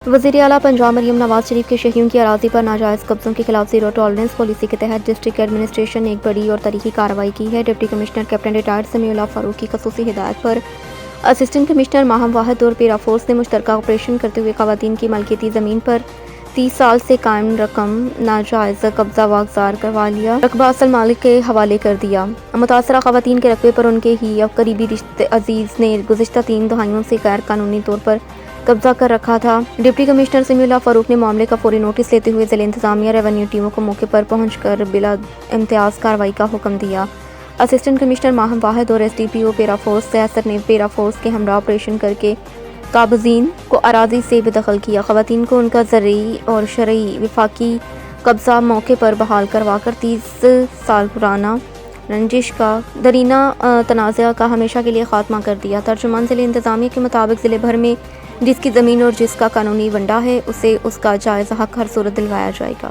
وزیر اعلیٰ پنجاب مریم نواز شریف کے شہریوں کی اراضی پر ناجائز قبضوں کے خلاف زیرو ٹالرنس پالیسی کے تحت ڈسٹرکٹ ایڈمنسٹریشن نے ایک بڑی اور تاریخی کارروائی کی ہے۔ ڈپٹی کمشنر کیپٹن ریٹائرڈ سمیع اللہ فاروق کی خصوصی ہدایت پر اسسٹنٹ کمشنر ماہم واحد اور پیرا فورس نے مشترکہ آپریشن کرتے ہوئے خواتین کی ملکیتی زمین پر 30 سال سے قائم رقم ناجائز قبضہ واگزار کروا لیا، رقبہ اصل مالک کے حوالے کر دیا۔ متاثرہ خواتین کے رقبے پر ان کے ہی قریبی رشتے عزیز نے گزشتہ 3 دہائیوں سے غیر قانونی طور پر قبضہ کر رکھا تھا۔ ڈپٹی کمشنر سمیع اللہ فاروق نے معاملے کا فوری نوٹس لیتے ہوئے ضلع انتظامیہ ریونیو ٹیموں کو موقع پر پہنچ کر بلا امتیاز کارروائی کا حکم دیا۔ اسسٹنٹ کمشنر ماہم واحد اور ایس ڈی پی او پیرا فورس سیاست نے پیرا فورس کے ہمراہ آپریشن کرکے قابضین کو اراضی سے بے دخل کیا۔ خواتین کو ان کا زرعی اور شرعی وفاقی قبضہ موقع پر بحال کروا کر 30 سال پرانا رنجش کا درینہ تنازع کا ہمیشہ کے لیے خاتمہ کر دیا۔ ترجمان ضلع انتظامیہ کے مطابق ضلع بھر میں جس کی زمین اور جس کا قانونی ونڈا ہے اسے اس کا جائز حق ہر صورت دلوایا جائے گا۔